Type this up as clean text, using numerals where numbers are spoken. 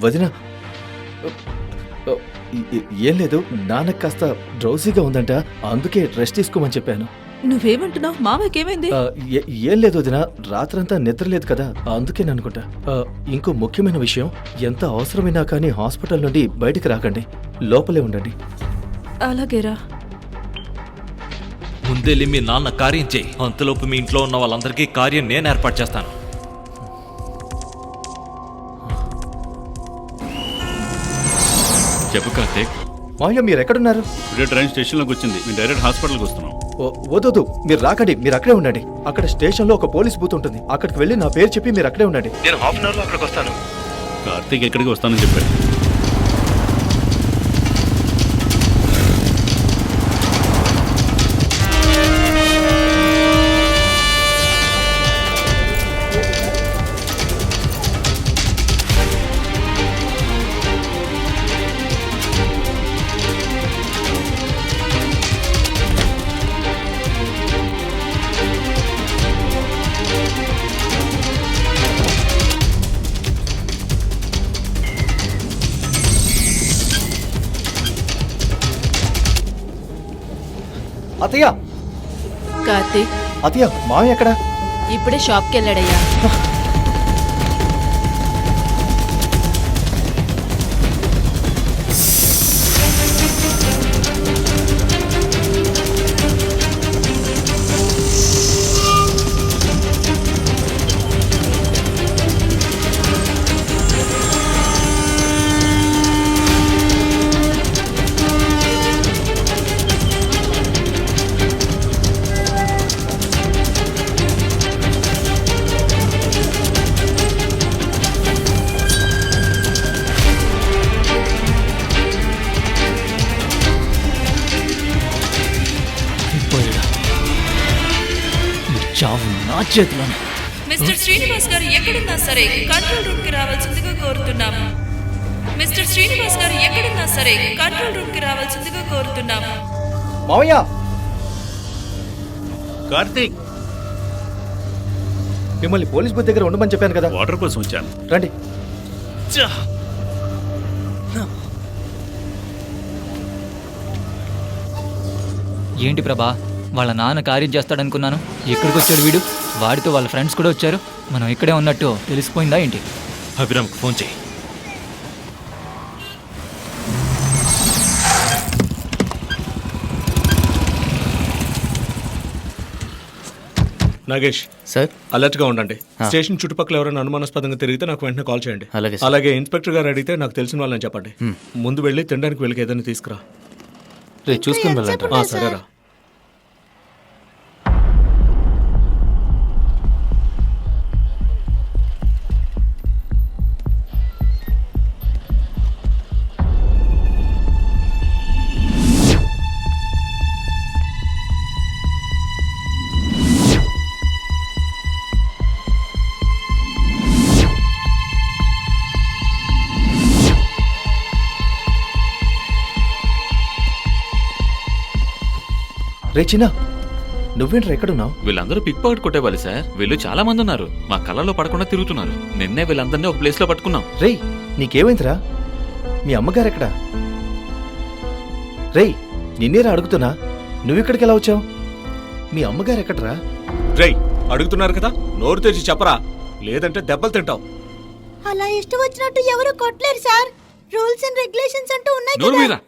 వదిన ఏం లేదు, నాన్నకు కాస్త డ్రౌజీగా ఉందంట, అందుకే రెస్ట్ తీసుకోమని చెప్పాను. నువ్వేమంటున్నావు? మామయ్యకి ఏమైంది? ఏం లేదు వదిన, రాత్రంతా నిద్రలేదు కదా, అందుకే అనుకుంటా. ఇంకో ముఖ్యమైన విషయం, ఎంత అవసరమైనా కానీ హాస్పిటల్ నుండి బయటికి రాకండి, లోపలే ఉండండి. అలాగేరా. ముందెళ్ళి మీ నాన్న కార్యం చేయి, అంతలోపు మీ ఇంట్లో ఉన్న వాళ్ళందరికీ కార్యం నేను ఏర్పాటు చేస్తాను. చెప్పు కార్తీక్. మాయ మీరు ఎక్కడున్నారు? ఇదే ట్రైన్ స్టేషన్లోకి వచ్చింది, మేము డైరెక్ట్ హాస్పిటల్కి వస్తున్నాం. వద్దు, మీరు రాకండి, మీరు అక్కడే ఉండండి. అక్కడ స్టేషన్లో ఒక పోలీస్ బూత్ ఉంటుంది, అక్కడికి వెళ్ళి నా పేరు చెప్పి మీరు అక్కడే ఉండండి. నేను హాఫ్ అన్ అవర్లో అక్కడికి వస్తాను. కార్తీక్ ఎక్కడికి వస్తానని చెప్పాడు. అతయ్య, కార్తీక్ అతయ్య, మావయ్య ఎక్కడ? ఇప్పుడే షాప్కి వెళ్ళాడయ్యా. చావు నా చేతిలోనే. మిస్టర్ శ్రీనివాస్ గారు ఎక్కడున్నా సరే కంట్రోల్ రూమ్ కి రావాల్సిందిగా కోరుతున్నాము. మిస్టర్ శ్రీనివాస్ గారు ఎక్కడున్నా సరే కంట్రోల్ రూమ్ కి రావాల్సిందిగా కోరుతున్నాము. మావయ్య, కార్తీక్, మిమ్మల్ని పోలీస్ బూత్ దగ్గర ఉండమని చెప్పాను కదా, వాటర్ కోసం వచ్చాను. రండి. ఏంటి ప్రభా, వాళ్ళ నాన్న కార్యం చేస్తాడనుకున్నాను, ఎక్కడికి వచ్చాడు వీడు? వాడితో వాళ్ళ ఫ్రెండ్స్ కూడా వచ్చారు, మనం ఇక్కడే ఉన్నట్టు తెలిసిపోయిందా ఏంటి? అభిరామ్కి ఫోన్ చేయి. నాగేష్ సార్, అలర్ట్ గా ఉండండి. స్టేషన్ చుట్టుపక్కల ఎవరైనా అనుమానాస్పదంగా తిరిగితే నాకు వెంటనే కాల్ చేయండి. అలాగే ఇన్స్పెక్టర్ గారు అడిగితే నాకు తెలిసిన వాళ్ళని చెప్పండి. ముందు వెళ్ళి తినడానికి వెళ్ళి ఏదైనా తీసుకురా. చూసుకుని వెళ్ళండి. సరేరా. రే చిన్న, నువ్వేంట్రా ఎక్కడున్నావు? వీళ్ళందరూ పిక్ పాకెట్ కొట్టేవాళ్ళు సార్. వీళ్ళు చాలా మంది ఉన్నారు, మా కళ్ళలో పడకుండా తిరుగుతున్నారు. నిన్నే వీళ్ళందరినీ ఒక ప్లేస్ లో పట్టుకున్నాం. రేయ్, నీకేమైందిరా? మీ అమ్మగారు ఎక్కడా? రేయ్, నిన్నేరా అడుగుతున్నా, నువ్విక్కడికి ఎలా వచ్చావు? మీ అమ్మగారు ఎక్కడరా? రేయ్, అడుగుతున్నారు కదా, నోరు తెరిచి చెప్పరా, లేదంటే దెబ్బలు తింటావు. అలా ఇష్టం వచ్చినట్టు ఎవరు కొట్టలేరు సార్. రూల్స్ అండ్ రెగ్యులేషన్స్ అంటూ ఉన్నాయి నోరు కదా. మీరా